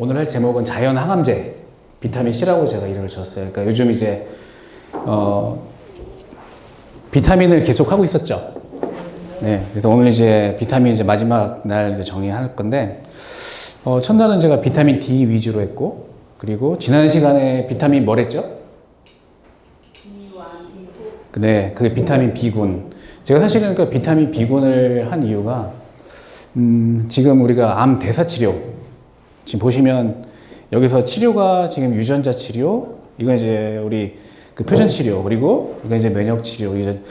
오늘 할 제목은 자연 항암제 비타민 C라고 제가 이름을 줬어요. 그러니까 요즘 이제 비타민을 계속 하고 있었죠. 네, 그래서 오늘 이제 비타민 이제 마지막 날 이제 정리할 건데 첫날은 제가 비타민 D 위주로 했고, 그리고 지난 시간에 비타민 뭐랬죠? 네, 그게 비타민 B군. 제가 사실은 그 비타민 B군을 한 이유가 지금 우리가 암 대사 치료, 지금 보시면 여기서 치료가 지금 유전자 치료, 이건 이제 우리 그 표준 치료, 그리고 이건 이제 면역 치료. 이제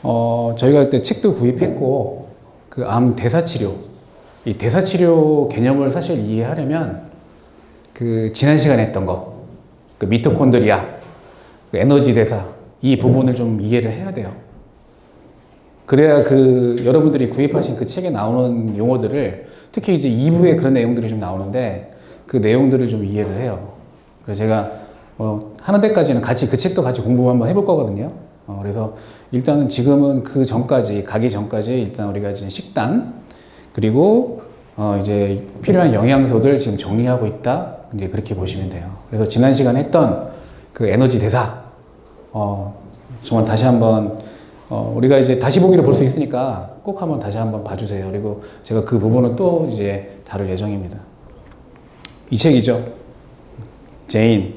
저희가 그때 책도 구입했고, 그 암 대사 치료, 이 대사 치료 개념을 사실 이해하려면 그 지난 시간에 했던 거, 그 미토콘드리아, 그 에너지 대사, 이 부분을 좀 이해를 해야 돼요. 그래야 그 여러분들이 구입하신 그 책에 나오는 용어들을, 특히 이제 2부에 그런 내용들이 좀 나오는데 그 내용들을 좀 이해를 해요. 그래서 제가 하는 데까지는 같이 그 책도 같이 공부 한번 해볼 거거든요. 그래서 일단은 지금은 그 전까지, 가기 전까지 일단 우리가 이제 식단, 그리고 이제 필요한 영양소들 지금 정리하고 있다, 이제 그렇게 보시면 돼요. 그래서 지난 시간에 했던 그 에너지 대사, 정말 다시 한번 우리가 이제 다시 보기로 볼 수 있으니까 꼭 한번 다시 한번 봐주세요. 그리고 제가 그 부분은 또 이제 다룰 예정입니다. 이 책이죠. 제인.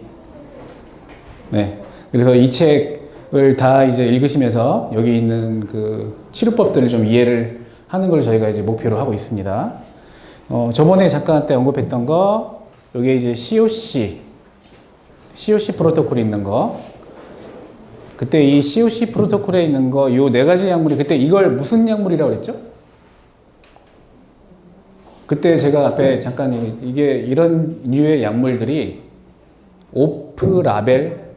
네. 그래서 이 책을 다 이제 읽으시면서 여기 있는 그 치료법들을 좀 이해를 하는 걸 저희가 이제 목표로 하고 있습니다. 저번에 잠깐 때 언급했던 거, 여기에 이제 COC 프로토콜이 있는 거, 그때 이 COC 프로토콜에 있는 거, 요 네 가지 약물이, 그때 이걸 무슨 약물이라고 그랬죠? 그때 제가 앞에 잠깐, 이게 이런 류의 약물들이 오프라벨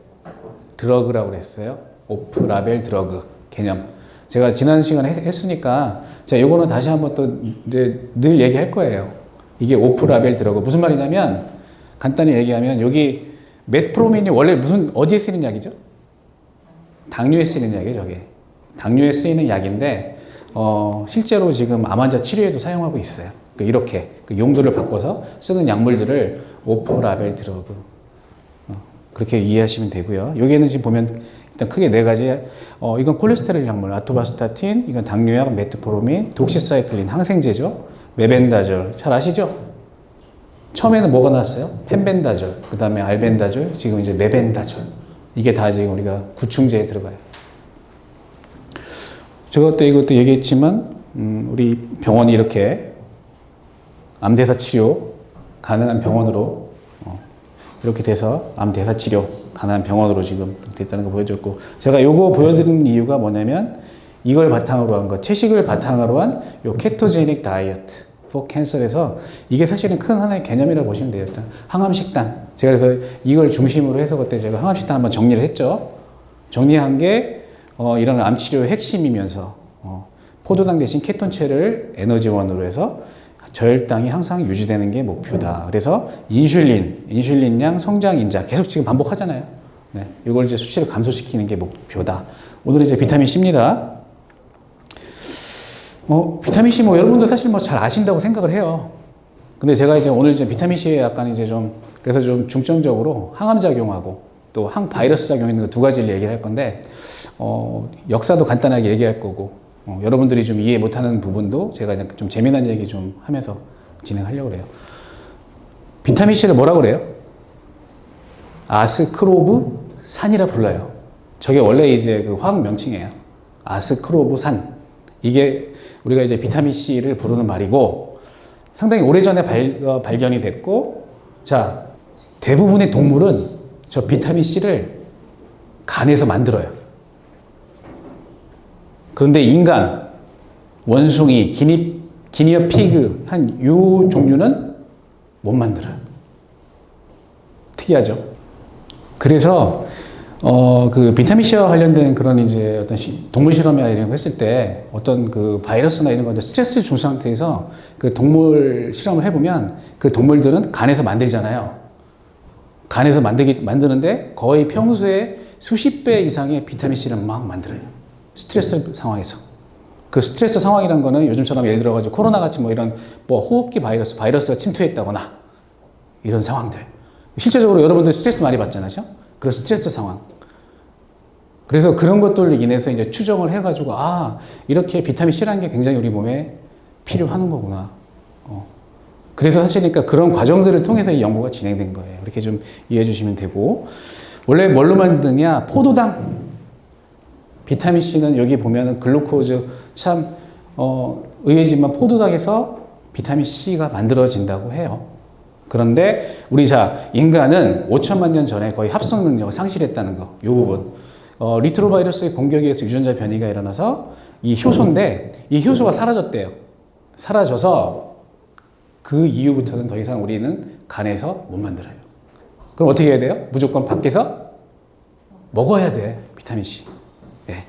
드러그라고 그랬어요. 오프라벨 드러그 개념. 제가 지난 시간에 했으니까, 자, 요거는 다시 한번 또 이제 늘 얘기할 거예요. 이게 오프라벨 드러그. 무슨 말이냐면, 간단히 얘기하면, 여기 메트포르민이 원래 어디에 쓰이는 약이죠? 당뇨에 쓰이는 약이에요, 저게. 당뇨에 쓰이는 약인데, 실제로 지금 암 환자 치료에도 사용하고 있어요. 이렇게 그 용도를 바꿔서 쓰는 약물들을 오프라벨 드러그, 그렇게 이해하시면 되고요. 여기에는 지금 보면 일단 크게 네 가지, 이건 콜레스테롤 약물, 아토바스타틴, 이건 당뇨약, 메트포르민, 독시사이클린, 항생제죠. 메벤다졸, 잘 아시죠? 처음에는 뭐가 나왔어요? 펜벤다졸, 그 다음에 알벤다졸, 지금 이제 메벤다졸. 이게 다 지금 우리가 구충제에 들어가요. 제가 그때 이것도 얘기했지만, 우리 병원이 이렇게 암대사 치료 가능한 병원으로, 이렇게 돼서 암대사 치료 가능한 병원으로 지금 됐다는 거 보여줬고, 제가 요거 보여드리는 이유가 뭐냐면, 이걸 바탕으로 한 거, 채식을 바탕으로 한 요 케토제닉 다이어트 포 캔서에서, 이게 사실은 큰 하나의 개념이라고 보시면 돼요. 일단 항암식단. 제가 그래서 이걸 중심으로 해서 그때 제가 항암식단 한번 정리를 했죠. 정리한 게 이런 암치료의 핵심이면서 포도당 대신 케톤체를 에너지원으로 해서 저혈당이 항상 유지되는 게 목표다. 그래서 인슐린량, 성장인자 계속 지금 반복하잖아요. 네, 이걸 이제 수치를 감소시키는 게 목표다. 오늘은 이제 비타민 C입니다. 비타민 C 여러분도 사실 잘 아신다고 생각을 해요. 근데 제가 이제 오늘 이제 비타민 C에 약간 이제 그래서 좀 중점적으로 항암 작용하고 또 항바이러스 작용 있는 두 가지를 얘기할 건데, 역사도 간단하게 얘기할 거고, 여러분들이 좀 이해 못하는 부분도 제가 좀 재미난 얘기 좀 하면서 진행하려고 그래요. 비타민 C를 뭐라고 그래요? 아스크로브산이라 불러요. 저게 원래 이제 그 화학 명칭이에요. 아스크로브산. 이게 우리가 이제 비타민 C를 부르는 말이고, 상당히 오래전에 발견이 됐고, 자, 대부분의 동물은 저 비타민 C를 간에서 만들어요. 그런데 인간, 원숭이, 기니어 피그 한 요 종류는 못 만들어요. 특이하죠? 그래서 그 비타민 C와 관련된 그런 이제 어떤 동물 실험이나 이런 거 했을 때 어떤 그 바이러스나 이런 거 스트레스 준 상태에서 그 동물 실험을 해보면 그 동물들은 간에서 만들잖아요. 간에서 만드는데 거의 평소에 수십 배 이상의 비타민 C를 막 만들어요. 스트레스 상황에서. 그 스트레스 상황이란 거는 요즘처럼 예를 들어가지고 코로나 같이 이런 호흡기 바이러스가 침투했다거나 이런 상황들. 실제적으로 여러분들 스트레스 많이 받잖아요. 그런 스트레스 상황. 그래서 그런 것들로 인해서 이제 추정을 해가지고, 아, 이렇게 비타민 C라는 게 굉장히 우리 몸에 필요한 거구나. 그래서 사실 그러니까 그런 과정들을 통해서 이 연구가 진행된 거예요. 이렇게 좀 이해해 주시면 되고. 원래 뭘로 만드느냐? 포도당. 비타민 C는 여기 보면은 글루코즈 참, 의외지만 포도당에서 비타민 C가 만들어진다고 해요. 그런데 우리 인간은 5천만 년 전에 거의 합성 능력을 상실했다는 거, 이 부분. 리트로바이러스의 공격에 의해서 유전자 변이가 일어나서 이 효소인데 이 효소가 사라졌대요. 사라져서 그 이후부터는 더 이상 우리는 간에서 못 만들어요. 그럼 어떻게 해야 돼요? 무조건 밖에서 먹어야 돼, 비타민 C. 예.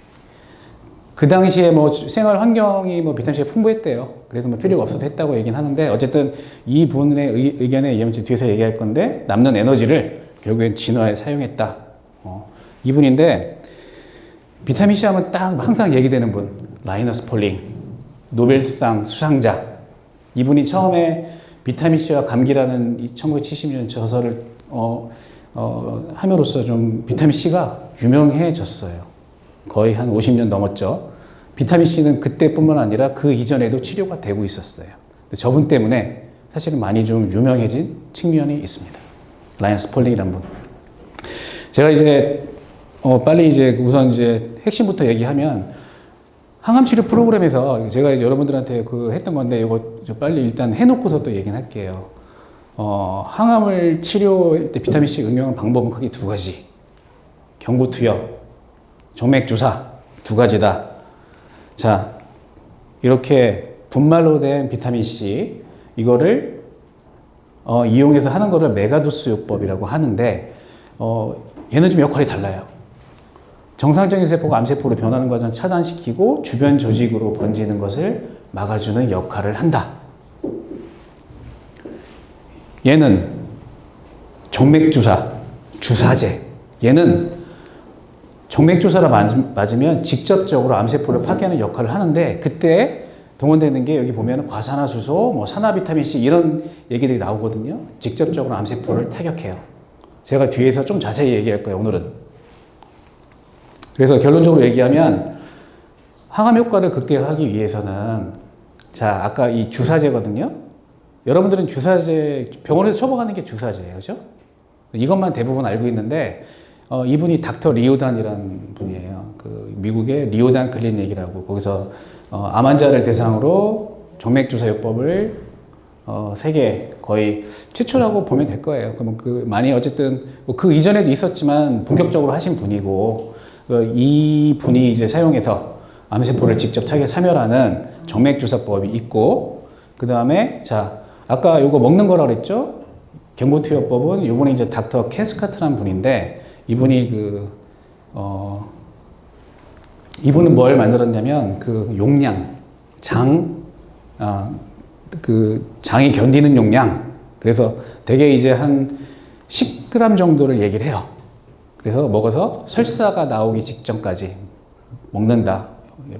그 당시에 뭐 생활 환경이 뭐 비타민 C가 풍부했대요. 그래서 뭐 필요가 없어서 했다고 얘기는 하는데 어쨌든 이 분의 의견에 의하면 뒤에서 얘기할 건데 남는 에너지를 결국엔 진화에 사용했다. 이분인데 비타민 C 하면 딱 항상 얘기되는 분, 라이너스 폴링, 노벨상 수상자. 이분이 처음에 비타민 C와 감기라는 1970년 저서를 함으로써 좀 비타민 C가 유명해졌어요. 거의 한 50년 넘었죠. 비타민 C는 그때뿐만 아니라 그 이전에도 치료가 되고 있었어요. 저분 때문에 사실은 많이 좀 유명해진 측면이 있습니다. 라이너스 폴링이라는 분. 제가 이제 빨리 이제 우선 이제 핵심부터 얘기하면 항암 치료 프로그램에서 제가 이제 여러분들한테 했던 건데 이거 빨리 일단 해놓고서 또 얘기는 할게요. 항암을 치료할 때 비타민 C 응용하는 방법은 크게 두 가지. 경구투여, 정맥주사 두 가지다. 자, 이렇게 분말로 된 비타민 C 이거를 이용해서 하는 거를 메가도스 요법이라고 하는데 얘는 좀 역할이 달라요. 정상적인 세포가 암세포로 변하는 과정을 차단시키고 주변 조직으로 번지는 것을 막아주는 역할을 한다. 얘는 정맥주사, 주사제. 얘는 정맥주사를 맞으면 직접적으로 암세포를 파괴하는 역할을 하는데 그때 동원되는 게 여기 보면 과산화수소, 뭐 산화비타민C 이런 얘기들이 나오거든요. 직접적으로 암세포를 타격해요. 제가 뒤에서 좀 자세히 얘기할 거예요, 오늘은. 그래서 결론적으로 얘기하면 항암 효과를 극대화하기 위해서는 자, 아까 이 주사제거든요. 여러분들은 주사제, 병원에서 처방하는 게 주사제예요. 그죠? 이것만 대부분 알고 있는데 이분이 닥터 리오단이라는 분이에요. 그 미국의 리오단 클리닉이라고 거기서 암 환자를 대상으로 정맥주사요법을 세계 거의 최초라고 보면 될 거예요. 그러면 많이 어쨌든 그 이전에도 있었지만 본격적으로 하신 분이고 이 분이 이제 사용해서 암세포를 직접 사멸하는 정맥주사법이 있고 그 다음에 자 아까 요거 먹는 거라 그랬죠? 경구투여법은 요번에 이제 닥터 캐스카트라는 분인데 이분이 이분은 뭘 만들었냐면 용량 장이 견디는 용량 그래서 대개 이제 한 10g 정도를 얘기를 해요. 그래서 먹어서 설사가 나오기 직전까지 먹는다.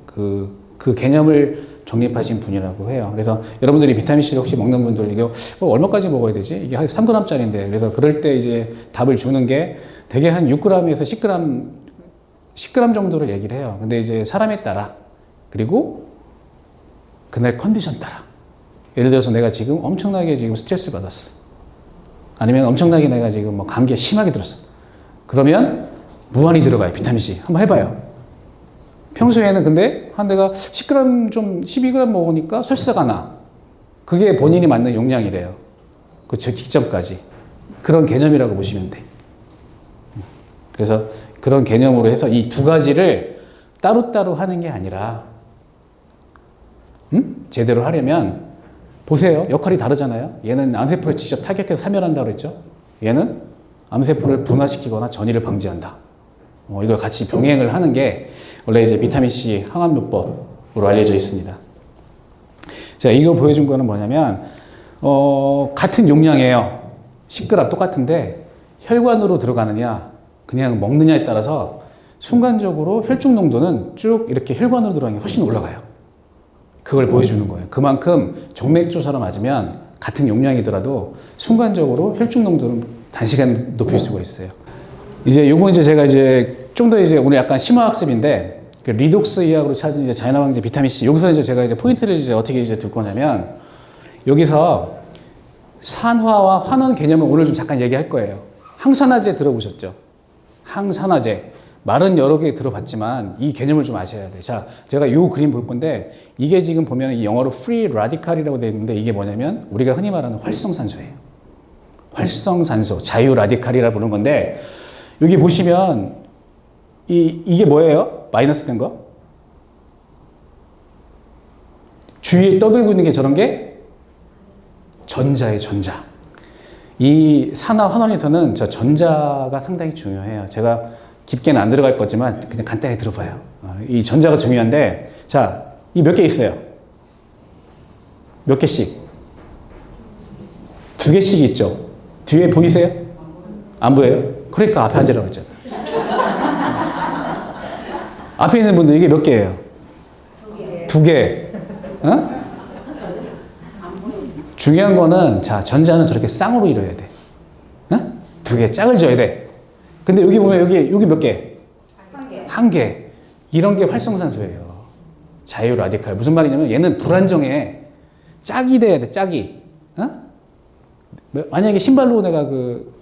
그 개념을 정립하신 분이라고 해요. 그래서 여러분들이 비타민C를 혹시 먹는 분들, 이거 얼마까지 먹어야 되지? 이게 한 3g짜리인데. 그래서 그럴 때 이제 답을 주는 게 대개 한 6g에서 10g 정도를 얘기를 해요. 근데 이제 사람에 따라, 그리고 그날 컨디션 따라. 예를 들어서 내가 지금 엄청나게 지금 스트레스를 받았어. 아니면 엄청나게 내가 지금 뭐 감기가 심하게 들었어. 그러면 무한히 들어가요. 비타민C. 한번 해봐요. 평소에는 근데 내가 10g 좀 12g 먹으니까 설사가 나. 그게 본인이 맞는 용량이래요. 그 직전까지. 그런 개념이라고 보시면 돼. 그래서 그런 개념으로 해서 이 두 가지를 따로따로 하는 게 아니라 제대로 하려면 보세요. 역할이 다르잖아요. 얘는 암세포를 직접 타격해서 사멸한다고 그랬죠. 얘는 암세포를 분화시키거나 전이를 방지한다. 이걸 같이 병행을 하는 게 원래 이제 비타민C 항암요법으로 알려져 있습니다. 자, 이거 보여준 거는 뭐냐면, 같은 용량이에요. 10g 똑같은데, 혈관으로 들어가느냐, 그냥 먹느냐에 따라서 순간적으로 혈중 농도는 쭉 이렇게 혈관으로 들어가는 게 훨씬 올라가요. 그걸 보여주는 거예요. 그만큼 정맥주사로 맞으면 같은 용량이더라도 순간적으로 혈중 농도를 단시간 높일 수가 있어요. 이제 요거 이제 제가 이제 좀 더 이제 오늘 약간 심화학습인데 그 리독스 의학으로 찾은 이제 자연화방제 비타민 C. 여기서 이제 제가 이제 포인트를 이제 어떻게 이제 둘 거냐면 여기서 산화와 환원 개념을 오늘 좀 잠깐 얘기할 거예요. 항산화제 들어보셨죠? 항산화제. 말은 여러 개 들어봤지만 이 개념을 좀 아셔야 돼요. 자, 제가 이 그림 볼 건데 이게 지금 보면 이 영어로 free radical이라고 되어 있는데 이게 뭐냐면 우리가 흔히 말하는 활성산소예요. 활성산소, 자유 라디칼이라고 부르는 건데 여기 보시면 이게 뭐예요? 마이너스 된 거? 주위에 떠들고 있는 게 저런 게 전자예요, 전자. 이 산화 환원에서는 저 전자가 상당히 중요해요. 제가 깊게는 안 들어갈 거지만 그냥 간단히 들어봐요. 이 전자가 중요한데 자, 이 몇 개 있어요? 몇 개씩? 2개씩 있죠? 뒤에 보이세요? 안 보여요? 그러니까 앞에 앉으라고 했잖아요. 앞에 있는 분들 이게 몇 개예요? 2개. 어? 중요한 거는 자, 전자는 저렇게 쌍으로 이루어야 돼. 어? 2개, 짝을 지어야 돼. 근데 여기 보면 여기 몇 개? 1개. 1개. 이런 게 활성산소예요. 자유 라디칼. 무슨 말이냐면 얘는 불안정해. 짝이 돼야 돼, 짝이. 어? 만약에 신발로 내가 그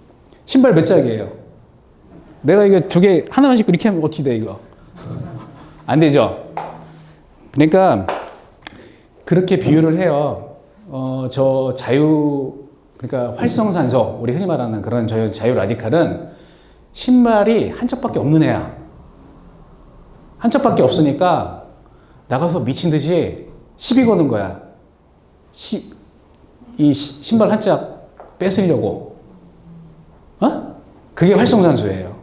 신발 몇 짝이에요? 내가 이거 2개 하나만 신고 이렇게 하면 어떻게 돼 이거? 안 되죠. 그러니까 그렇게 비유를 해요. 저 자유 그러니까 활성산소 우리 흔히 말하는 그런 저 자유 라디칼은 신발이 한 짝밖에 없는 애야. 한 짝밖에 없으니까 나가서 미친 듯이 시비 거는 거야. 이 신발 한 짝 뺏으려고. 어? 그게 활성산소예요.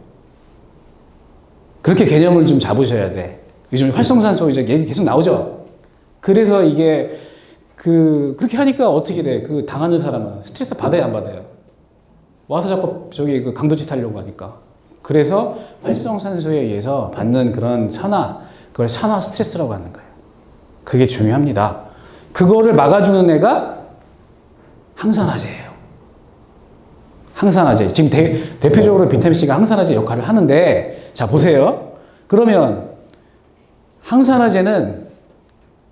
그렇게 개념을 좀 잡으셔야 돼. 요즘 활성산소 이제 얘기 계속 나오죠. 그래서 이게 그렇게 하니까 어떻게 돼? 그 당하는 사람은 스트레스 받아야 안 받아요? 와서 자꾸 저기 그 강도짓 하려고 하니까. 그래서 활성산소에 의해서 받는 그런 산화, 그걸 산화 스트레스라고 하는 거예요. 그게 중요합니다. 그거를 막아주는 애가 항산화제예요. 항산화제. 지금 대표적으로 비타민C가 항산화제 역할을 하는데, 자, 보세요. 그러면 항산화제는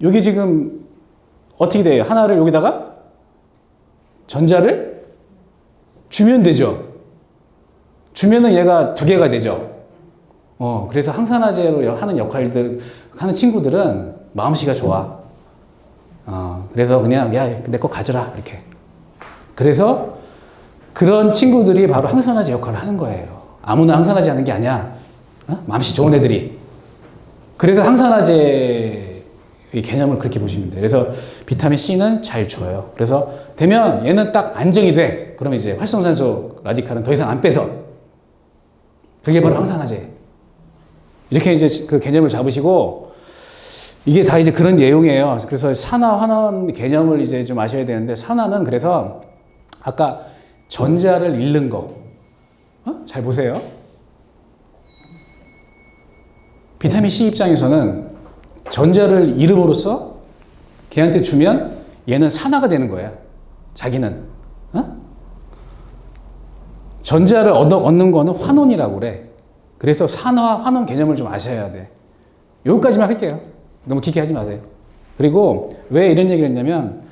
여기 지금 어떻게 돼요? 하나를 여기다가 전자를 주면 되죠. 주면은 얘가 2개가 되죠. 그래서 항산화제로 하는 역할들 하는 친구들은 마음씨가 좋아. 그래서 그냥 야, 내 거 가져라 이렇게. 그래서 그런 친구들이 바로 항산화제 역할을 하는 거예요. 아무나 항산화제 하는 게 아니야. 마음씨 좋은 애들이. 그래서 항산화제 개념을 그렇게 보시면 돼요. 그래서 비타민 C는 잘 줘요. 그래서 되면 얘는 딱 안정이 돼. 그러면 이제 활성산소 라디칼은 더 이상 안 빼서. 그게 바로 항산화제. 이렇게 이제 그 개념을 잡으시고 이게 다 이제 그런 내용이에요. 그래서 산화 환원 개념을 이제 좀 아셔야 되는데 산화는 그래서 아까 전자를 잃는 거. 잘 보세요. 비타민 C 입장에서는 전자를 잃음으로써 걔한테 주면 얘는 산화가 되는 거야. 자기는. 전자를 얻는 거는 환원이라고 그래. 그래서 산화, 환원 개념을 좀 아셔야 돼. 여기까지만 할게요. 너무 깊게 하지 마세요. 그리고 왜 이런 얘기를 했냐면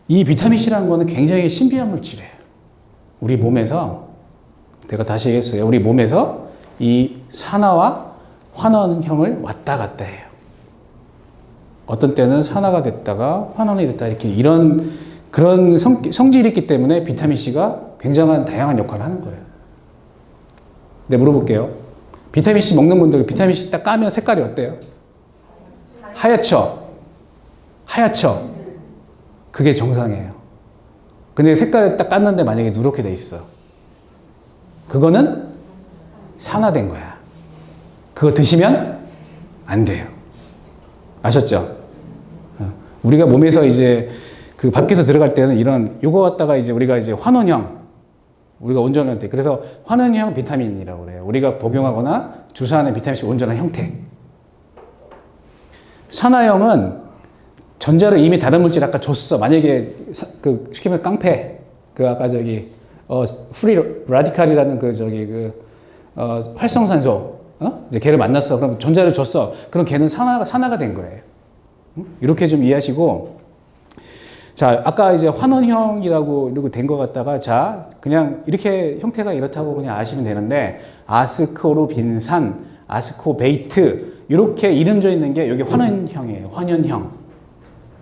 이 비타민C라는 거는 굉장히 신비한 물질이에요. 우리 몸에서 내가 다시 얘기했어요. 우리 몸에서 이 산화와 환원형을 왔다 갔다 해요. 어떤 때는 산화가 됐다가 환원이 됐다 이렇게 그런 성질이 있기 때문에 비타민C가 굉장한 다양한 역할을 하는 거예요. 네, 물어볼게요. 비타민C 먹는 분들 비타민C 딱 까면 색깔이 어때요? 하얗죠? 하얗죠? 그게 정상이에요. 근데 색깔을 딱 깠는데 만약에 누렇게 돼 있어. 그거는 산화된 거야. 그거 드시면 안 돼요. 아셨죠? 우리가 몸에서 이제 그 밖에서 들어갈 때는 요거 갖다가 이제 우리가 이제 환원형, 우리가 온전한 때, 그래서 환원형 비타민이라고 그래요. 우리가 복용하거나 주사하는 비타민C 온전한 형태. 산화형은 전자를 이미 다른 물질 아까 줬어. 만약에 그 쉽게 말해 깡패 그 아까 저기 프리 라디칼이라는 그 저기 활성산소 이제 걔를 만났어. 그럼 전자를 줬어. 그럼 걔는 산화가 된 거예요. 이렇게 좀 이해하시고, 자 아까 이제 환원형이라고 이러고 된 것 같다가 자 그냥 이렇게 형태가 이렇다고 그냥 아시면 되는데 아스코르빈산, 아스코베이트 이렇게 이름 져 있는 게 여기 환원형이에요.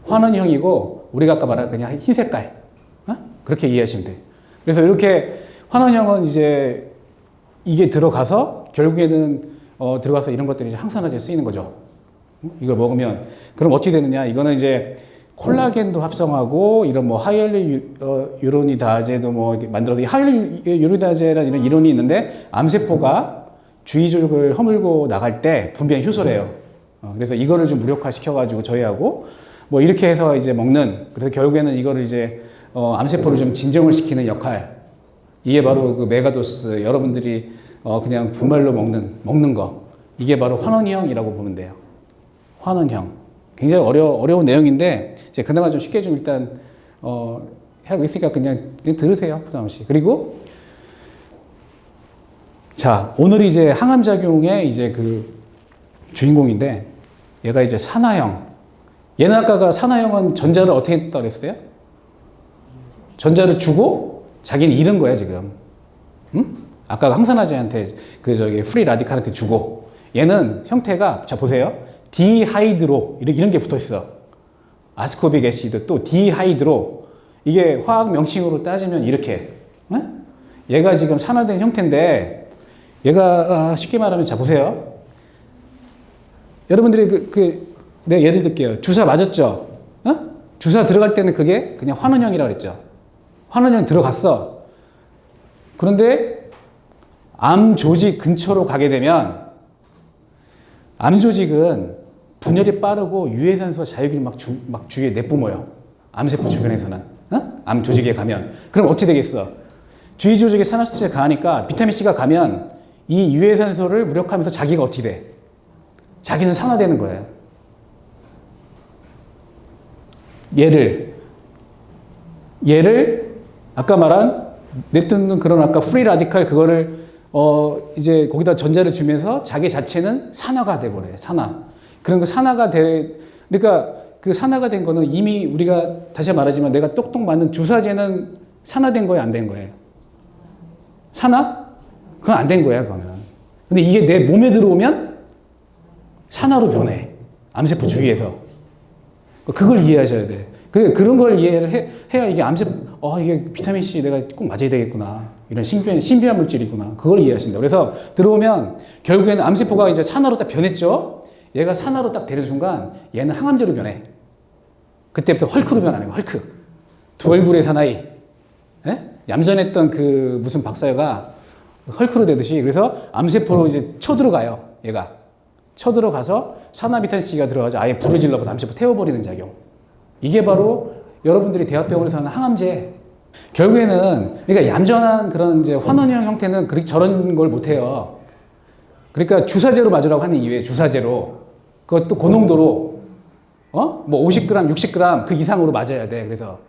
환원형이고 우리가 아까 말한 그냥 흰 색깔 그렇게 이해하시면 돼요. 그래서 이렇게 환원형은 이제 이게 들어가서 결국에는 들어가서 이런 것들이 이제 항산화제에 쓰이는 거죠. 이걸 먹으면 그럼 어떻게 되느냐? 이거는 이제 콜라겐도 합성하고 이런 뭐 하이알루로니다제도 뭐 만들어서 하이알루로니다제라는 이런 이론이 있는데 암세포가 주위 조직을 허물고 나갈 때 분비한 효소래요. 그래서 이거를 좀 무력화시켜가지고 저희하고 뭐 이렇게 해서 이제 먹는, 그래서 결국에는 이거를 이제 암세포를 좀 진정을 시키는 역할. 이게 바로 그 메가도스, 여러분들이 그냥 분말로 먹는 거. 이게 바로 환원형이라고 보면 돼요. 환원형. 굉장히 어려운 내용인데, 이제 그나마 좀 쉽게 좀 일단, 하고 있으니까 그냥 들으세요. 부담 없이. 그리고, 자, 오늘 이제 항암작용의 이제 그 주인공인데, 얘가 이제 산화형. 얘는 아까가 산화형은 전자를 어떻게 했다 그랬어요? 전자를 주고 자기는 잃은 거야, 지금. 응? 아까 항산화제한테 프리 라디칼한테 주고. 얘는 형태가, 자, 보세요. 디하이드로. 이런 게 붙어 있어. 아스코빅 애시드 또 디하이드로. 이게 화학 명칭으로 따지면 이렇게. 응? 얘가 지금 산화된 형태인데, 얘가, 쉽게 말하면, 자, 보세요. 여러분들이 내가 예를 들게요. 주사 맞았죠? 주사 들어갈 때는 그게 그냥 환원형이라고 그랬죠. 환원형 들어갔어. 그런데 암 조직 근처로 가게 되면 암 조직은 분열이 빠르고 유해산소와 자유균이 막 주위에 내뿜어요. 암세포 주변에서는. 암 조직에 가면. 그럼 어떻게 되겠어? 주위 조직에 산화수치가 강하니까 비타민C가 가면 이 유해산소를 무력화하면서 자기가 어떻게 돼? 자기는 산화되는 거예요. 얘를 아까 말한 냅두는 그런 아까 프리 라디칼 그거를 이제 거기다 전자를 주면서 자기 자체는 산화가 돼 버려요. 산화. 그런 거 산화가 그러니까 그 산화가 된 거는 이미 우리가 다시 말하지만 내가 똑똑 맞는 주사제는 산화된 거예요, 안 된 거예요? 산화? 그건 안 된 거야, 그거는. 근데 이게 내 몸에 들어오면 산화로 변해. 암세포 주위에서. 그걸 이해하셔야 돼. 그런 걸 이해를 해야 이게 이게 비타민C 내가 꼭 맞아야 되겠구나. 이런 신비한 물질이구나. 그걸 이해하신다. 그래서 들어오면 결국에는 암세포가 이제 산화로 딱 변했죠? 얘가 산화로 딱 되는 순간 얘는 항암제로 변해. 그때부터 헐크로 변하는 거야, 헐크. 두 얼굴의 사나이. 예? 얌전했던 그 무슨 박사가 헐크로 되듯이 그래서 암세포로 이제 쳐들어가요, 얘가. 쳐들어가서 산화비타민C가 들어가서 아예 불을 질러서 암세포 태워버리는 작용. 이게 바로 여러분들이 대학병원에서 하는 항암제. 결국에는, 그러니까 얌전한 그런 이제 환원형 형태는 저런 걸 못해요. 그러니까 주사제로 맞으라고 하는 이유에 주사제로. 그것도 고농도로, 뭐 50g, 60g 그 이상으로 맞아야 돼. 그래서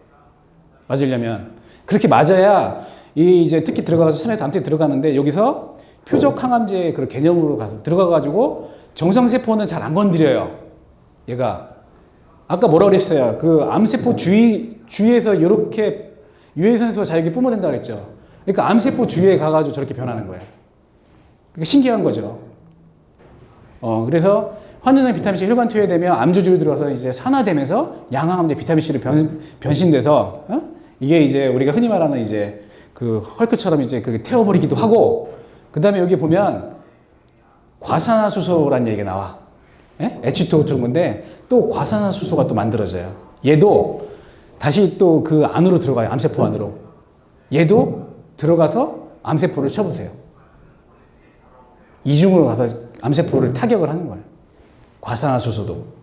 맞으려면. 그렇게 맞아야 이제 특히 들어가서 산에서 암세포 들어가는데 여기서 표적 항암제 그런 개념으로 가서 들어가가지고 정상세포는 잘 안 건드려요. 얘가. 아까 뭐라고 그랬어요? 그 암세포 주위에서 이렇게 유해산소가 자유롭게 뿜어낸다고 그랬죠. 그러니까 암세포 주위에 가가지고 저렇게 변하는 거예요. 그러니까 신기한 거죠. 그래서 환원성 비타민C 혈관 투여되면 암조직으로 들어가서 이제 산화되면서 양항암제 비타민C로 변신돼서, 이게 이제 우리가 흔히 말하는 이제 그 헐크처럼 이제 그게 태워버리기도 하고, 그 다음에 여기 보면 과산화수소라는 얘기가 나와. H2O 그런 건데 또 과산화수소가 또 만들어져요. 얘도 다시 또 그 안으로 들어가요. 암세포 안으로. 얘도 들어가서 암세포를 쳐보세요. 이중으로 가서 암세포를 타격을 하는 거예요. 과산화수소도.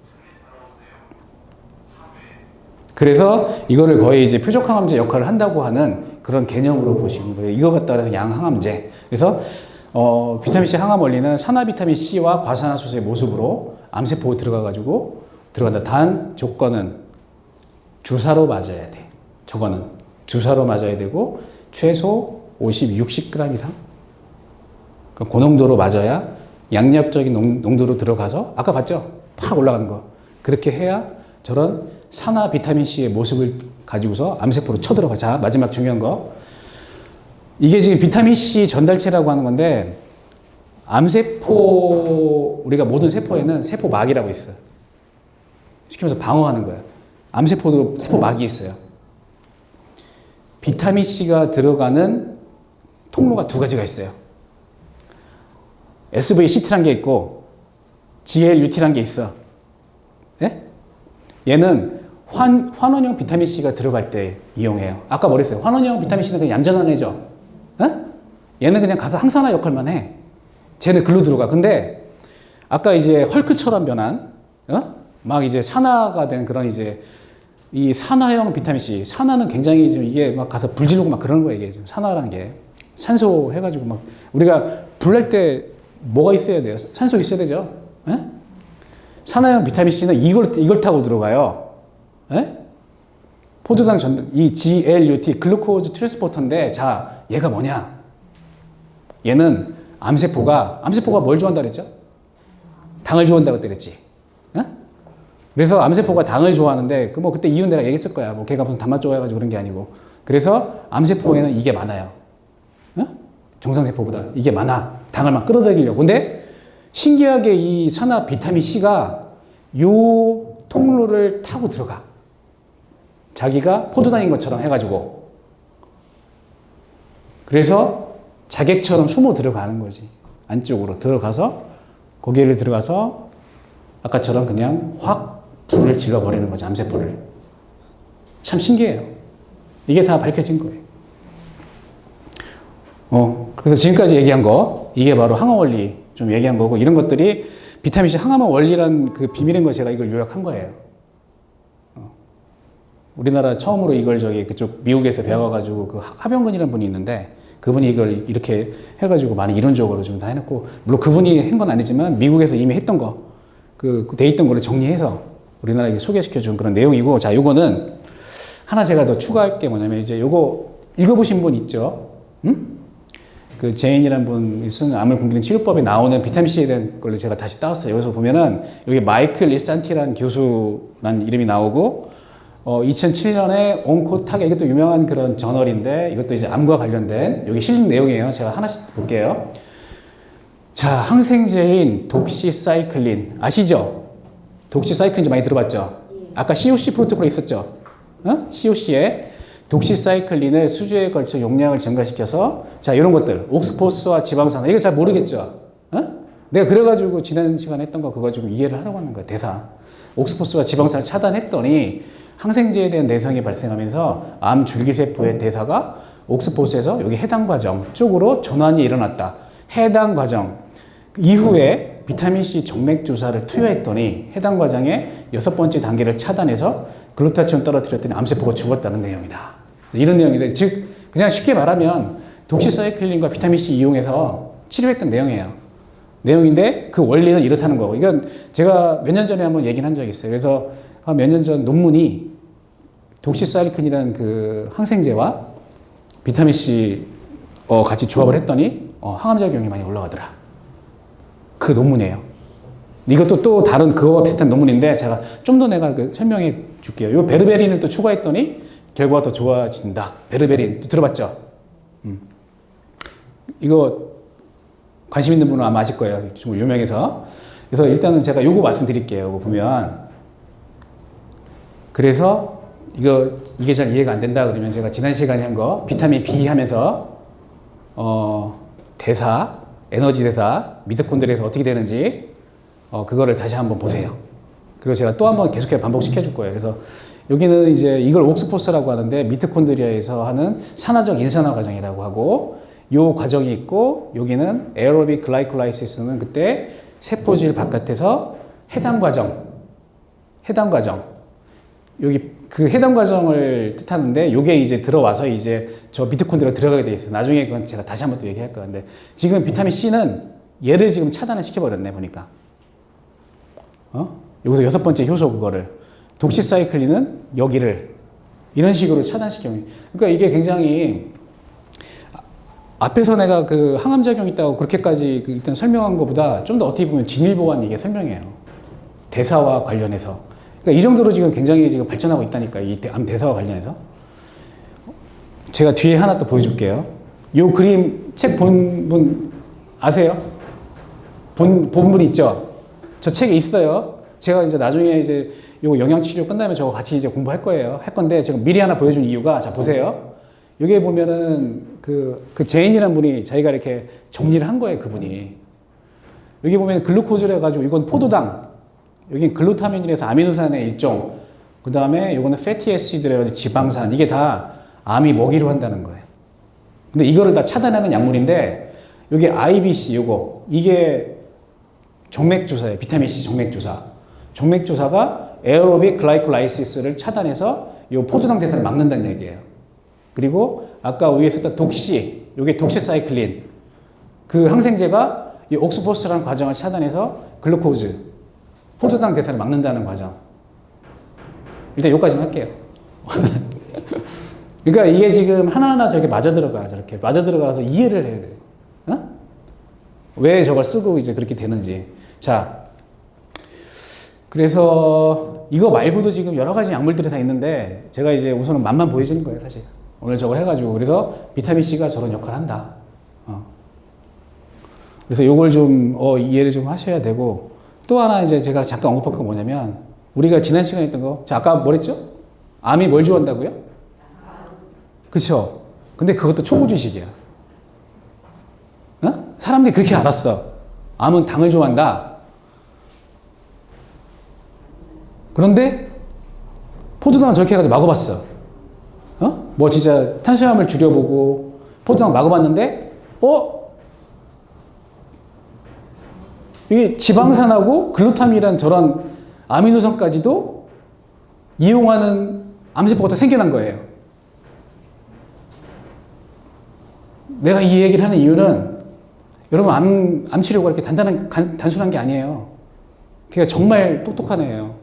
그래서 이거를 거의 이제 표적항암제 역할을 한다고 하는 그런 개념으로 보시는 거예요. 이거 갖다 양항암제. 그래서 비타민C 항암 원리는 산화비타민C와 과산화수소의 모습으로 암세포에 들어가가지고 들어간다. 단 조건은 주사로 맞아야 돼. 저거는 주사로 맞아야 되고 최소 60g 이상. 그 농도로 맞아야 양력적인 농도로 들어가서 아까 봤죠? 팍 올라가는 거. 그렇게 해야 저런 산화 비타민 C의 모습을 가지고서 암세포로 쳐들어가. 자, 마지막 중요한 거. 이게 지금 비타민 C 전달체라고 하는 건데 암세포 우리가 모든 세포에는 세포막이라고 있어요. 시키면서 방어하는 거예요. 암세포도 세포막이 있어요. 비타민 C가 들어가는 통로가 두 가지가 있어요. SVCT라는 게 있고 GLUT라는 게 있어. 예? 얘는 환원형 비타민 C가 들어갈 때 이용해요. 아까 뭐랬어요? 환원형 비타민 C는 그냥 얌전한 애죠. 예? 얘는 그냥 가서 항산화 역할만 해. 쟤는 글로 들어가. 근데 아까 이제 헐크처럼 변한 막 이제 산화가 된 그런 이제 이 산화형 비타민 C. 산화는 굉장히 좀 이게 막 가서 불 지르고 막 그러는 거예요. 이게 좀 산화라는 게 산소 해가지고 막 우리가 불 낼 때 뭐가 있어야 돼요? 산소 있어야 되죠. 에? 산화형 비타민 C는 이걸 타고 들어가요. 에? 포도당 이 GLUT 글루코즈 트랜스포터인데 자 얘가 뭐냐? 얘는 암세포가 뭘 좋아한다 그랬죠? 당을 좋아한다고 그랬지. 에? 그래서 암세포가 당을 좋아하는데 그 뭐 그때 이유는 내가 얘기했을 거야. 뭐 걔가 무슨 단맛 좋아해가지고 그런 게 아니고. 그래서 암세포에는 이게 많아요. 에? 정상세포보다 이게 많아. 당을 막 끌어들이려고. 근데 신기하게 이 산화 비타민 C가 요 통로를 타고 들어가. 자기가 포도당인 것처럼 해가지고. 그래서 자객처럼 숨어 들어가는 거지. 안쪽으로 들어가서 거기를 들어가서 아까처럼 그냥 확 불을 질러버리는 거지. 암세포를. 참 신기해요. 이게 다 밝혀진 거예요. 그래서 지금까지 얘기한 거, 이게 바로 항암 원리 좀 얘기한 거고, 이런 것들이 비타민C 항암 원리란 그 비밀인 거 제가 이걸 요약한 거예요. 우리나라 처음으로 이걸 그쪽 미국에서 배워가지고 그 하병근이라는 분이 있는데, 그분이 이걸 이렇게 해가지고 많이 이론적으로 좀 다 해놓고, 물론 그분이 한 건 아니지만 미국에서 이미 했던 거, 돼 있던 거를 정리해서 우리나라에 소개시켜준 그런 내용이고, 자, 요거는 하나 제가 더 추가할 게 뭐냐면, 이제 요거 읽어보신 분 있죠? 응? 그 제인이라는 분이 쓴 암을 굶기는 치료법에 나오는 비타민C에 대한 걸 제가 다시 따왔어요. 여기서 보면은 여기 마이클 리산티라는 교수라는 이름이 나오고 2007년에 온코타게 이것도 유명한 그런 저널인데 이것도 이제 암과 관련된 여기 실린 내용이에요. 제가 하나씩 볼게요. 자, 항생제인 독시사이클린 아시죠? 독시사이클린 많이 들어봤죠? 아까 COC 프로토콜에 있었죠? COC에 독시사이클린을 수주에 걸쳐 용량을 증가시켜서 자 이런 것들 옥스포스와 지방산화 이거 잘 모르겠죠? 내가 그래가지고 지난 시간에 했던 거 그거 좀 이해를 하라고 하는 거야. 대사 옥스포스와 지방산을 차단했더니 항생제에 대한 내성이 발생하면서 암 줄기세포의 대사가 옥스포스에서 여기 해당 과정 쪽으로 전환이 일어났다. 해당 과정 이후에 비타민C 정맥 주사를 투여했더니 해당 과정의 6번째 단계를 차단해서 글루타치온 떨어뜨렸더니 암세포가 죽었다는 내용이다. 이런 내용인데, 즉 그냥 쉽게 말하면 독시사이클린과 비타민C 이용해서 치료했던 내용인데 그 원리는 이렇다는 거고, 이건 제가 몇 년 전에 한번 얘기를 한 적이 있어요. 그래서 몇 년 전 논문이 독시사이클린이라는 그 항생제와 비타민C 같이 조합을 했더니 항암작용이 많이 올라가더라. 그 논문이에요. 이것도 또 다른 그거와 비슷한 논문인데 제가 좀 더 내가 설명해 줄게요. 요 베르베린을 또 추가했더니 결과가 더 좋아진다. 베르베린 또 들어봤죠? 이거 관심 있는 분은 아마 아실 거예요. 좀 유명해서. 그래서 일단은 제가 요거 말씀드릴게요. 이거 보면 그래서 이게 잘 이해가 안 된다 그러면 제가 지난 시간에 한 거 비타민 B 하면서 대사, 에너지 대사, 미토콘드리아에서 어떻게 되는지 그거를 다시 한번 보세요. 그리고 제가 또 한번 계속해서 반복시켜 줄 거예요. 그래서 여기는 이제 이걸 옥스포스라고 하는데 미토콘드리아에서 하는 산화적 인산화 과정이라고 하고 요 과정이 있고 여기는 에어로빅 글라이콜라이시스는 그때 세포질 바깥에서 해당 과정 여기 그 해당 과정을 뜻하는데 요게 이제 들어와서 이제 저 미토콘드리아가 들어가게 돼 있어요. 나중에 그건 제가 다시 한번 또 얘기할 거는데 지금 비타민 C는 얘를 지금 차단을 시켜버렸네 보니까. 여기서 6번째 효소 그거를. 독시사이클린은 여기를. 이런 식으로 차단시켜. 그러니까 이게 굉장히 앞에서 내가 그 항암작용 있다고 그렇게까지 일단 설명한 것보다 좀 더 어떻게 보면 진일보한 이게 설명이에요. 대사와 관련해서. 그러니까 이 정도로 지금 굉장히 지금 발전하고 있다니까. 이 암 대사와 관련해서. 제가 뒤에 하나 또 보여줄게요. 요 그림 책 본 분 아세요? 본 분 있죠? 저 책에 있어요. 제가 이제 나중에 이제 요 영양치료 끝나면 저거 같이 이제 공부할 거예요. 할 건데 지금 미리 하나 보여준 이유가 자 보세요. 여기에 보면은 그 제인이라는 분이 자기가 이렇게 정리를 한 거예요. 그분이. 여기 보면 글루코즈를 해가지고 이건 포도당, 여기 글루타민이라서 아미노산의 일종, 그 다음에 요거는 패티 애시드라 해가지고 지방산, 이게 다 암이 먹이로 한다는 거예요. 근데 이거를 다 차단하는 약물인데 여기 IBC 요거 이게 정맥주사예요. 비타민C 정맥주사. 정맥주사가 에어로빅 글라이콜라이시스를 차단해서 요 포도당 대사를 막는다는 얘기예요. 그리고 아까 위에 썼던 독시, 요게 독시사이클린. 그 항생제가 이 옥스포스라는 과정을 차단해서 글루코즈, 포도당 대사를 막는다는 과정. 일단 여기까지만 할게요. 그러니까 이게 지금 하나하나 저렇게 맞아 들어가, 저렇게 맞아 들어가서 이해를 해야 돼. 어? 왜 저걸 쓰고 이제 그렇게 되는지. 자, 그래서 이거 말고도 지금 여러 가지 약물들이 다 있는데 제가 이제 우선은 맛만 보여주는 거예요, 사실. 오늘 저거 해가지고. 그래서 비타민C가 저런 역할을 한다. 그래서 요걸 좀, 이해를 좀 하셔야 되고, 또 하나 이제 제가 잠깐 언급할 건 뭐냐면, 우리가 지난 시간에 했던 거, 자, 아까 뭐랬죠? 암이 뭘 좋아한다고요? 그쵸? 근데 그것도 초보주의식이야. 어? 사람들이 그렇게 알았어. 암은 당을 좋아한다. 그런데, 포도당을 저렇게 해가지고 먹어봤어. 뭐 진짜 탄수화물 줄여보고, 포도당 먹어봤는데, 이게 지방산하고 글루타민이란 저런 아미노산까지도 이용하는 암세포가 또 생겨난 거예요. 내가 이 얘기를 하는 이유는 여러분 암 치료가 이렇게 단순한 게 아니에요. 그게 정말 똑똑한 애예요.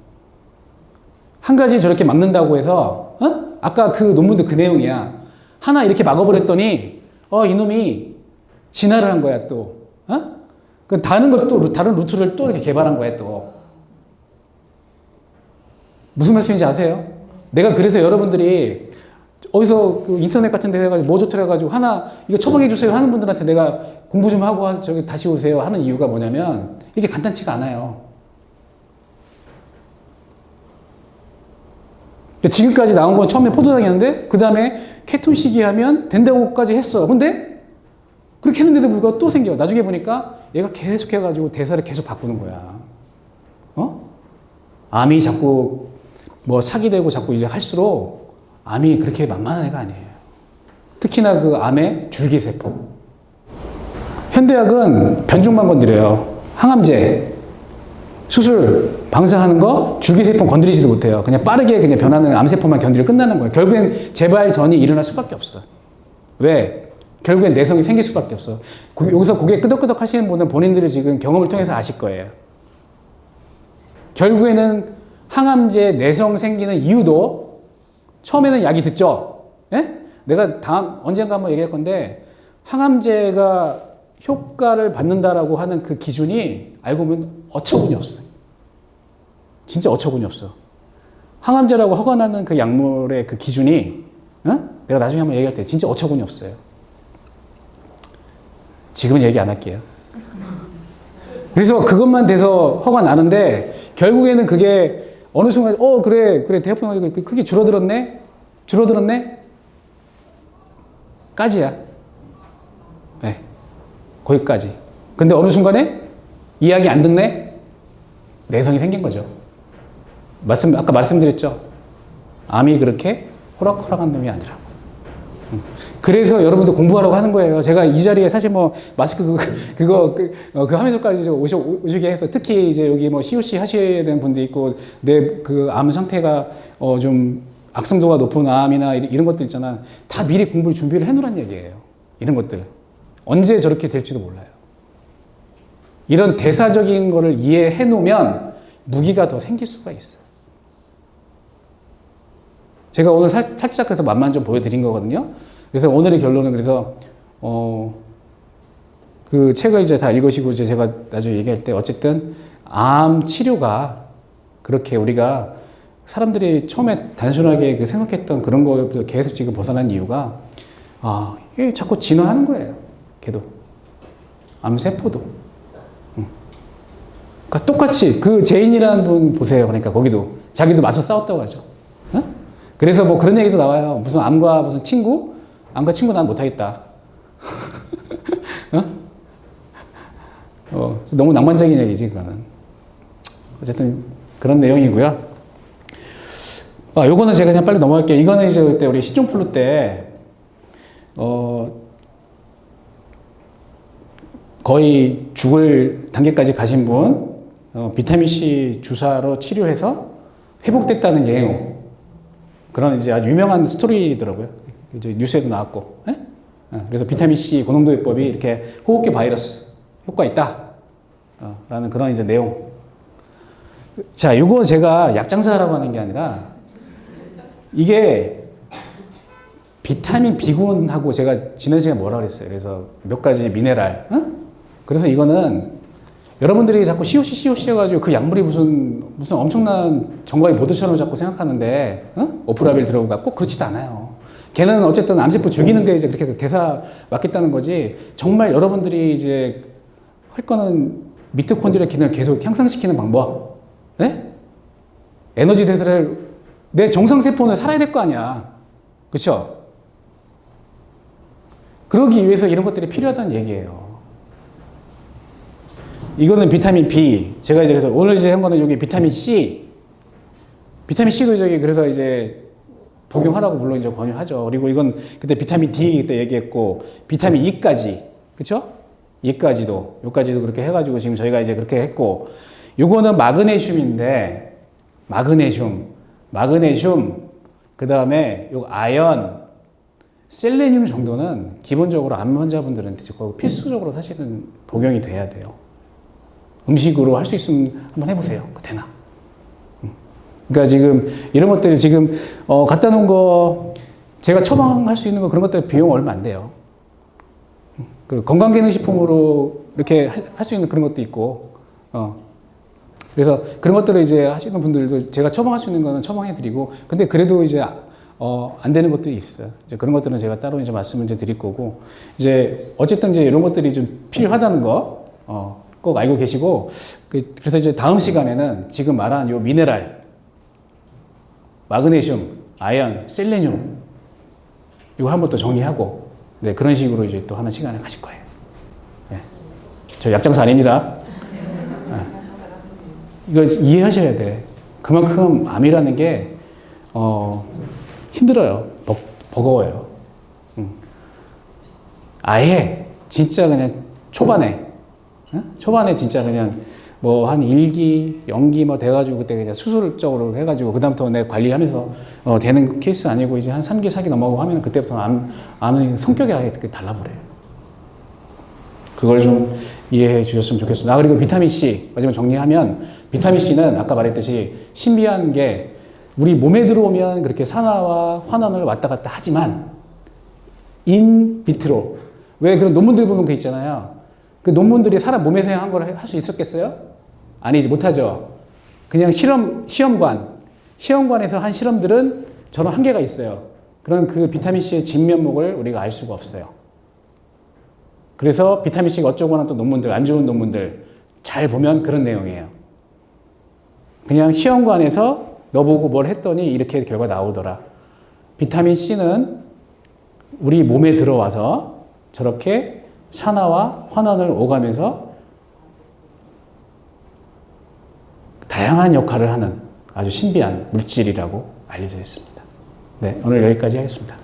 한 가지 저렇게 막는다고 해서 아까 그 논문도 그 내용이야. 하나 이렇게 막아버렸더니 이놈이 진화를 한 거야 또. 다른 루트를 또 이렇게 개발한 거야, 또. 무슨 말씀인지 아세요? 내가 그래서 여러분들이 어디서 그 인터넷 같은 데 해가지고 뭐 좋더라 해가지고 하나 이거 처방해주세요 하는 분들한테 내가 공부 좀 하고 저기 다시 오세요 하는 이유가 뭐냐면 이게 간단치가 않아요. 지금까지 나온 건 처음에 포도당이었는데 그 다음에 케톤 시기하면 된다고까지 했어. 근데 그렇게 했는데도 불구하고 또 생겨. 나중에 보니까 얘가 계속 해가지고 대사를 계속 바꾸는 거야. 암이 자꾸 뭐 사기되고 자꾸 이제 할수록 암이 그렇게 만만한 애가 아니에요. 특히나 그 암의 줄기세포. 현대약은 변종만 건드려요. 항암제, 수술, 방사하는 거, 줄기세포 건드리지도 못해요. 그냥 빠르게 그냥 변하는 암세포만 건드리고 끝나는 거예요. 결국엔 재발전이 일어날 수밖에 없어. 왜? 결국엔 내성이 생길 수밖에 없어. 여기서 고개 끄덕끄덕 하시는 분은 본인들이 지금 경험을 통해서 아실 거예요. 결국에는 항암제 내성 생기는 이유도 처음에는 약이 듣죠. 예? 내가 언젠가 한번 얘기할 건데 항암제가 효과를 받는다라고 하는 그 기준이 알고 보면 어처구니 없어요. 진짜 어처구니 없어. 항암제라고 허가나는 그 약물의 그 기준이 내가 나중에 한번 얘기할 때 진짜 어처구니 없어요. 지금은 얘기 안 할게요. 그래서 그것만 돼서 허가 나는데 결국에는 그게 어느 순간 그래 대학병원이 크게 줄어들었네 까지야. 네, 거기까지. 근데 어느 순간에 이야기 안 듣네 내성이 생긴 거죠. 아까 말씀드렸죠. 암이 그렇게 호락호락한 놈이 아니라. 그래서 여러분들 공부하라고 하는 거예요. 제가 이 자리에 사실 뭐 마스크 그 하면서까지 오시게 해서 특히 이제 여기 뭐 COC 하셔야 되는 분도 있고 내 그 암 상태가 좀 악성도가 높은 암이나 이런 것들 있잖아. 다 미리 공부를 준비를 해놓으란 얘기예요. 이런 것들. 언제 저렇게 될지도 몰라요. 이런 대사적인 거를 이해해 놓으면 무기가 더 생길 수가 있어요. 제가 오늘 살짝 그래서 맛만 좀 보여드린 거거든요. 그래서 오늘의 결론은 그래서 그 책을 이제 다 읽으시고 이제 제가 나중에 얘기할 때 어쨌든 암 치료가 그렇게 우리가 사람들이 처음에 단순하게 그 생각했던 그런 거부터 계속 지금 벗어난 이유가 이게 자꾸 진화하는 거예요. 걔도 암세포도. 그러니까 똑같이 그 제인이라는 분 보세요. 그러니까 거기도 자기도 맞서 싸웠다고 하죠. 그래서 뭐 그런 얘기도 나와요. 무슨 암과 무슨 친구? 암과 친구 난 못하겠다. 너무 낭만적인 얘기지, 그거는. 어쨌든 그런 내용이고요. 요거는 제가 그냥 빨리 넘어갈게요. 이거는 이제 그때 우리 신종플루 때, 거의 죽을 단계까지 가신 분, 비타민C 주사로 치료해서 회복됐다는 내용. 그런 이제 아주 유명한 스토리더라고요. 이제 뉴스에도 나왔고. 그래서 비타민C 고농도요법이 이렇게 호흡기 바이러스 효과 있다. 라는 그런 이제 내용. 자, 요거 제가 약장사라고 하는 게 아니라 이게 비타민 B군하고 제가 지난 시간에 뭐라 그랬어요. 그래서 몇 가지 미네랄. 그래서 이거는 여러분들이 자꾸 COC 해가지고 그 약물이 무슨 엄청난 정과의 보드처럼 자꾸 생각하는데, 오프라빌 들어오고 꼭 그렇지도 않아요. 걔는 어쨌든 암세포 죽이는데 이제 그렇게 해서 대사 맞겠다는 거지, 정말 여러분들이 이제 할 거는 미토콘드리아 기능을 계속 향상시키는 방법, 네? 에너지 대사를, 내 정상세포는 살아야 될 거 아니야. 그쵸? 그러기 위해서 이런 것들이 필요하다는 얘기예요. 이거는 비타민 B. 제가 이제 그래서 오늘 이제 한 거는 여기 비타민 C. 비타민 C도 저기 그래서 이제 복용하라고 물론 이제 권유하죠. 그리고 이건 그때 비타민 D 그때 얘기했고, 비타민 E까지. 그쵸? E까지도. 요까지도 그렇게 해가지고 지금 저희가 이제 그렇게 했고, 요거는 마그네슘인데, 마그네슘, 그 다음에 요 아연, 셀레늄 정도는 기본적으로 암 환자분들한테 필수적으로 사실은 복용이 돼야 돼요. 음식으로 할 수 있으면 한번 해보세요. 되나? 그러니까 지금 이런 것들 지금 갖다 놓은 거 제가 처방할 수 있는 거 그런 것들 비용 얼마 안 돼요. 그 건강기능식품으로 이렇게 할 수 있는 그런 것도 있고, 그래서 그런 것들을 이제 하시는 분들도 제가 처방할 수 있는 거는 처방해드리고, 근데 그래도 이제 안 되는 것들이 있어요. 이제 그런 것들은 제가 따로 이제 말씀을 이제 드릴 거고, 이제 어쨌든 이제 이런 것들이 좀 필요하다는 거, 꼭 알고 계시고, 그래서 이제 다음 시간에는 지금 말한 요 미네랄, 마그네슘, 아연, 셀레늄, 이거 한번 또 정리하고, 네, 그런 식으로 이제 또 하는 시간을 가질 거예요. 네. 저 약장사 아닙니다. 이거 이해하셔야 돼. 그만큼 암이라는 게, 힘들어요. 버거워요. 아예, 진짜 그냥 초반에 진짜 그냥 뭐 한 1기, 0기 뭐 돼가지고 그때 그냥 수술적으로 해가지고 그다음부터 내 관리하면서 되는 케이스 아니고 이제 한 3기, 4기 넘어가고 하면 그때부터 암의 성격이 아예 달라버려요. 그걸 좀 이해해 주셨으면 좋겠습니다. 그리고 비타민C, 마지막 정리하면 비타민C는 아까 말했듯이 신비한 게 우리 몸에 들어오면 그렇게 산화와 환원을 왔다 갔다 하지만 인비트로, 왜 그런 논문들 보면 그 있잖아요. 그 논문들이 사람 몸에서 한 걸 할 수 있었겠어요? 아니지, 못하죠. 그냥 시험관에서 한 실험들은 저런 한계가 있어요. 그런 그 비타민C의 진면목을 우리가 알 수가 없어요. 그래서 비타민C가 어쩌고 하는 또 논문들, 안 좋은 논문들 잘 보면 그런 내용이에요. 그냥 시험관에서 넣어보고 뭘 했더니 이렇게 결과 나오더라. 비타민C는 우리 몸에 들어와서 저렇게 산화와 환원을 오가면서 다양한 역할을 하는 아주 신비한 물질이라고 알려져 있습니다. 네, 오늘 여기까지 하겠습니다.